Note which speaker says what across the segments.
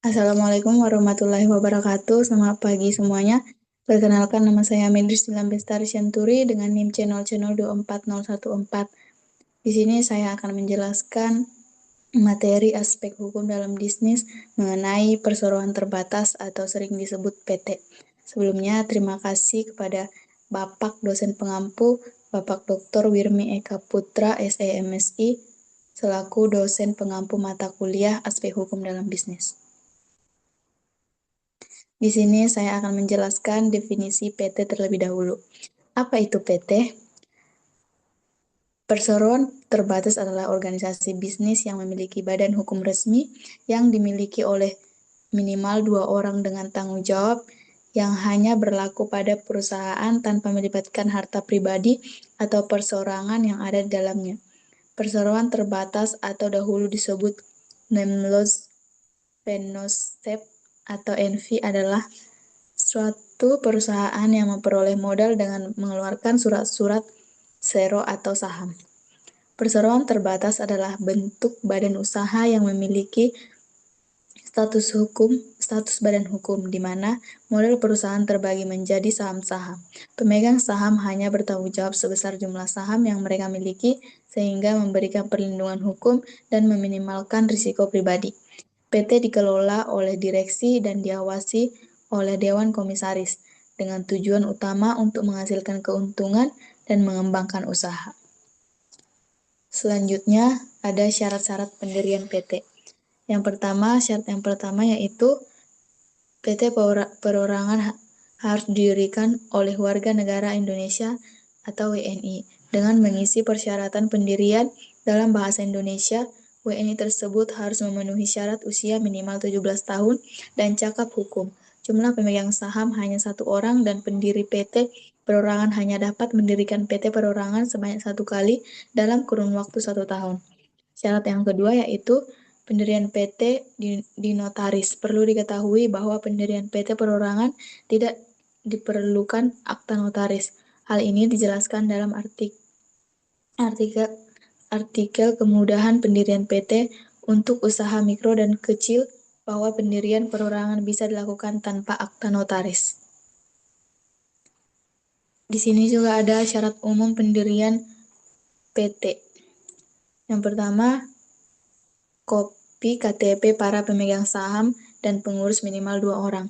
Speaker 1: Assalamualaikum warahmatullahi wabarakatuh. Selamat pagi semuanya. Perkenalkan, nama saya Medris Dilan Bestari Syanturi dengan NIM channel 24014. Di sini saya akan menjelaskan materi aspek hukum dalam bisnis mengenai perseroan terbatas atau sering disebut PT. Sebelumnya, terima kasih kepada Bapak dosen pengampu, Bapak Dr. Wirmi Eka Putra, SEMSI, selaku dosen pengampu mata kuliah aspek hukum dalam bisnis. Di sini saya akan menjelaskan definisi PT terlebih dahulu. Apa itu PT? Perseroan terbatas adalah organisasi bisnis yang memiliki badan hukum resmi yang dimiliki oleh minimal 2 orang dengan tanggung jawab yang hanya berlaku pada perusahaan tanpa melibatkan harta pribadi atau perseorangan yang ada di dalamnya. Perseroan terbatas atau dahulu disebut Nemlos Penosep atau NV adalah suatu perusahaan yang memperoleh modal dengan mengeluarkan surat-surat sero atau saham. Perseroan terbatas adalah bentuk badan usaha yang memiliki status badan hukum, di mana modal perusahaan terbagi menjadi saham-saham. Pemegang saham hanya bertanggung jawab sebesar jumlah saham yang mereka miliki, sehingga memberikan perlindungan hukum dan meminimalkan risiko pribadi. PT dikelola oleh direksi dan diawasi oleh Dewan Komisaris, dengan tujuan utama untuk menghasilkan keuntungan dan mengembangkan usaha. Selanjutnya, ada syarat-syarat pendirian PT. Syarat yang pertama yaitu PT perorangan harus didirikan oleh warga negara Indonesia atau WNI dengan mengisi persyaratan pendirian dalam bahasa Indonesia. WNI tersebut harus memenuhi syarat usia minimal 17 tahun dan cakap hukum. Jumlah pemegang saham hanya 1 orang dan pendiri PT perorangan hanya dapat mendirikan PT perorangan sebanyak 1 kali dalam kurun waktu 1 tahun. Syarat yang kedua yaitu pendirian PT di notaris. Perlu diketahui bahwa pendirian PT perorangan tidak diperlukan akta notaris. Hal ini dijelaskan dalam artikel kemudahan pendirian PT untuk usaha mikro dan kecil, bahwa pendirian perorangan bisa dilakukan tanpa akta notaris. Di sini juga ada syarat umum pendirian PT. Yang pertama, kopi KTP para pemegang saham dan pengurus minimal 2 orang.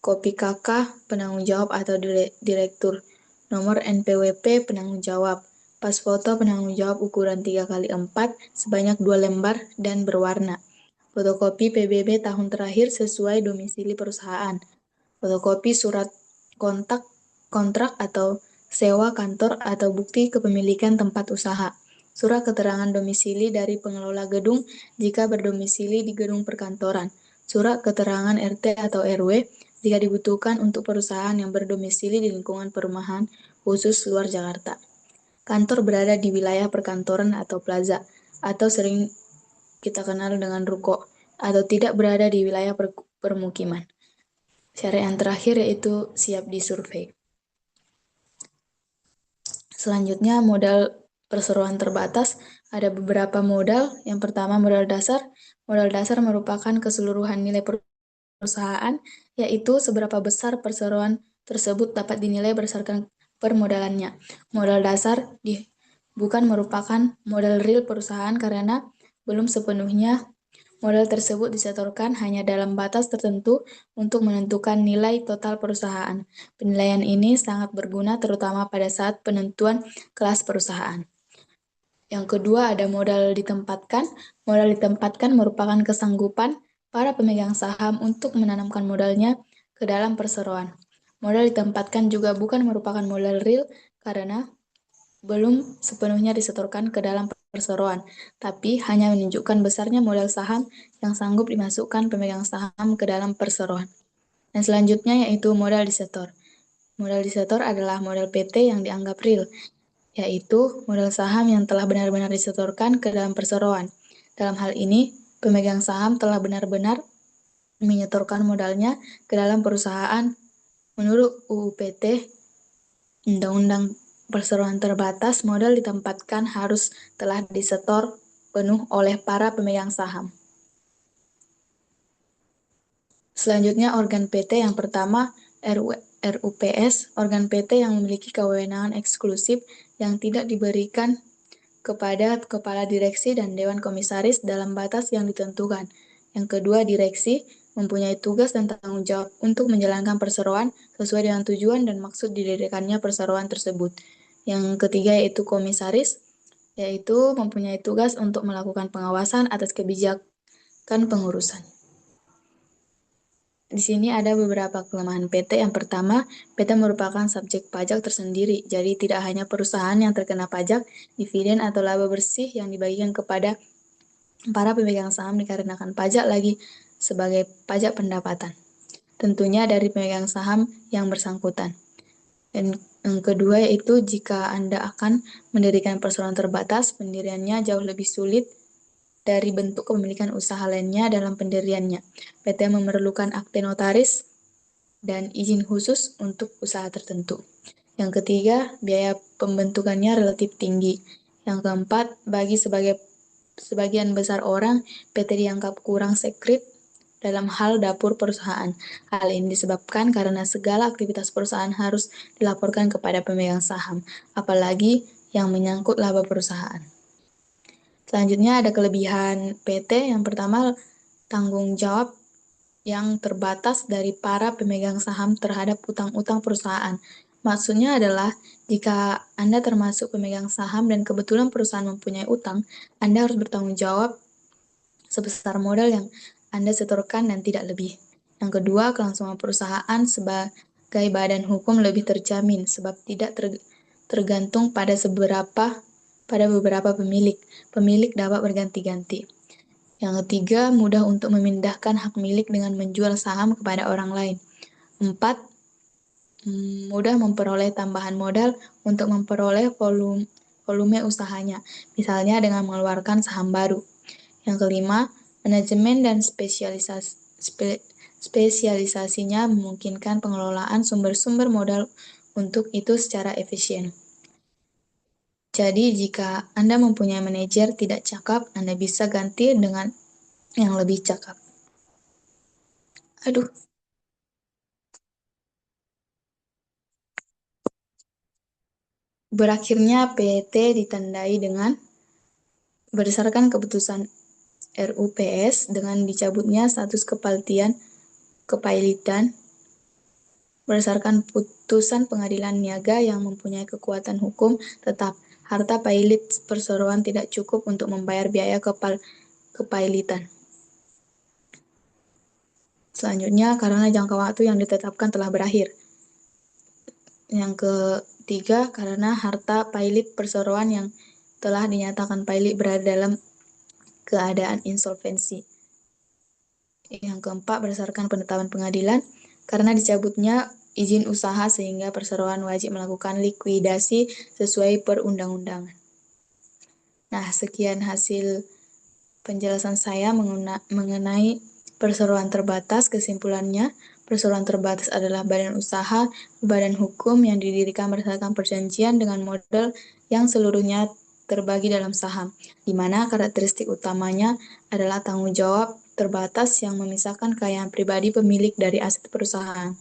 Speaker 1: Kopi KK penanggung jawab atau direktur. Nomor NPWP penanggung jawab. Pas foto penanggung jawab ukuran 3x4 sebanyak 2 lembar dan berwarna. Fotokopi PBB tahun terakhir sesuai domisili perusahaan. Fotokopi surat kontrak atau sewa kantor atau bukti kepemilikan tempat usaha. Surat keterangan domisili dari pengelola gedung jika berdomisili di gedung perkantoran. Surat keterangan RT atau RW jika dibutuhkan untuk perusahaan yang berdomisili di lingkungan perumahan khusus luar Jakarta. Kantor berada di wilayah perkantoran atau plaza, atau sering kita kenal dengan ruko, atau tidak berada di wilayah permukiman. Syarat yang terakhir yaitu siap disurvei. Selanjutnya, modal perseroan terbatas. Ada beberapa modal. Yang pertama, modal dasar. Modal dasar merupakan keseluruhan nilai perusahaan, yaitu seberapa besar perseroan tersebut dapat dinilai berdasarkan permodalannya. Modal dasar bukan merupakan modal real perusahaan karena belum sepenuhnya modal tersebut disetorkan, hanya dalam batas tertentu untuk menentukan nilai total perusahaan. Penilaian ini sangat berguna terutama pada saat penentuan kelas perusahaan. Yang kedua, ada modal ditempatkan. Modal ditempatkan merupakan kesanggupan para pemegang saham untuk menanamkan modalnya ke dalam perseroan. Modal ditempatkan juga bukan merupakan modal real karena belum sepenuhnya disetorkan ke dalam perseroan, tapi hanya menunjukkan besarnya modal saham yang sanggup dimasukkan pemegang saham ke dalam perseroan. Dan selanjutnya yaitu modal disetor. Modal disetor adalah modal PT yang dianggap real, yaitu modal saham yang telah benar-benar disetorkan ke dalam perseroan. Dalam hal ini, pemegang saham telah benar-benar menyetorkan modalnya ke dalam perusahaan. Menurut UU PT, Undang-Undang Perseroan Terbatas, modal ditempatkan harus telah disetor penuh oleh para pemegang saham. Selanjutnya, organ PT yang pertama, RUPS, organ PT yang memiliki kewenangan eksklusif yang tidak diberikan kepada kepala direksi dan dewan komisaris dalam batas yang ditentukan. Yang kedua, direksi mempunyai tugas dan tanggung jawab untuk menjalankan perseroan sesuai dengan tujuan dan maksud didirikannya perseroan tersebut. Yang ketiga yaitu komisaris, yaitu mempunyai tugas untuk melakukan pengawasan atas kebijakan pengurusan. Di sini ada beberapa kelemahan PT. Yang pertama, PT merupakan subjek pajak tersendiri, jadi tidak hanya perusahaan yang terkena pajak, dividen atau laba bersih yang dibagikan kepada para pemegang saham dikarenakan pajak lagi sebagai pajak pendapatan. Tentunya dari pemegang saham yang bersangkutan. Dan yang kedua yaitu jika Anda akan mendirikan perseroan terbatas, pendiriannya jauh lebih sulit dari bentuk kepemilikan usaha lainnya dalam pendiriannya. PT memerlukan akte notaris dan izin khusus untuk usaha tertentu. Yang ketiga, biaya pembentukannya relatif tinggi. Yang keempat, bagi sebagian besar orang, PT dianggap kurang sekret dalam hal dapur perusahaan. Hal ini disebabkan karena segala aktivitas perusahaan harus dilaporkan kepada pemegang saham, apalagi yang menyangkut laba perusahaan. Selanjutnya ada kelebihan PT. Yang pertama, tanggung jawab yang terbatas dari para pemegang saham terhadap utang-utang perusahaan. Maksudnya adalah, jika Anda termasuk pemegang saham dan kebetulan perusahaan mempunyai utang, Anda harus bertanggung jawab sebesar modal yang Anda setorkan dan tidak lebih. Yang kedua, kelangsungan perusahaan sebagai badan hukum lebih terjamin sebab tidak tergantung pada beberapa pemilik. Pemilik dapat berganti-ganti. Yang ketiga, mudah untuk memindahkan hak milik dengan menjual saham kepada orang lain. 4. Mudah memperoleh tambahan modal untuk memperoleh volume usahanya, misalnya dengan mengeluarkan saham baru. Yang kelima, manajemen dan spesialisasinya memungkinkan pengelolaan sumber-sumber modal untuk itu secara efisien. Jadi, jika Anda mempunyai manajer tidak cakap, Anda bisa ganti dengan yang lebih cakap. Aduh. Berakhirnya PT ditandai dengan berdasarkan keputusan RUPS dengan dicabutnya status kepailitan berdasarkan putusan pengadilan niaga yang mempunyai kekuatan hukum tetap. Harta pailit perseroan tidak cukup untuk membayar biaya kepailitan. Selanjutnya, karena jangka waktu yang ditetapkan telah berakhir. Yang ketiga, karena harta pailit perseroan yang telah dinyatakan pailit berada dalam keadaan insolvensi. Yang keempat, berdasarkan penetapan pengadilan, karena dicabutnya izin usaha sehingga perseroan wajib melakukan likuidasi sesuai perundang-undangan. Nah, sekian hasil penjelasan saya mengenai perseroan terbatas. Kesimpulannya, perseroan terbatas adalah badan usaha, badan hukum yang didirikan berdasarkan perjanjian dengan modal yang seluruhnya terbagi dalam saham, di mana karakteristik utamanya adalah tanggung jawab terbatas yang memisahkan kekayaan pribadi pemilik dari aset perusahaan.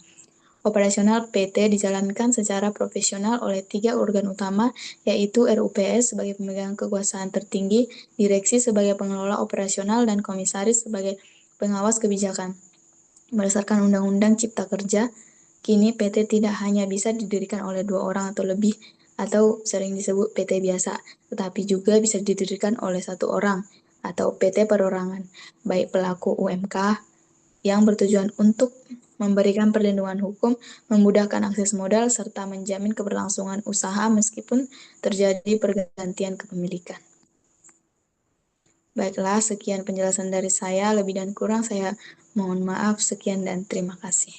Speaker 1: Operasional PT dijalankan secara profesional oleh 3 organ utama, yaitu RUPS sebagai pemegang kekuasaan tertinggi, direksi sebagai pengelola operasional, dan komisaris sebagai pengawas kebijakan. Berdasarkan Undang-Undang Cipta Kerja, kini PT tidak hanya bisa didirikan oleh 2 orang atau lebih, atau sering disebut PT biasa, tetapi juga bisa didirikan oleh 1 orang, atau PT perorangan, baik pelaku UMK yang bertujuan untuk memberikan perlindungan hukum, memudahkan akses modal, serta menjamin keberlangsungan usaha meskipun terjadi pergantian kepemilikan. Baiklah, sekian penjelasan dari saya. Lebih dan kurang saya mohon maaf. Sekian dan terima kasih.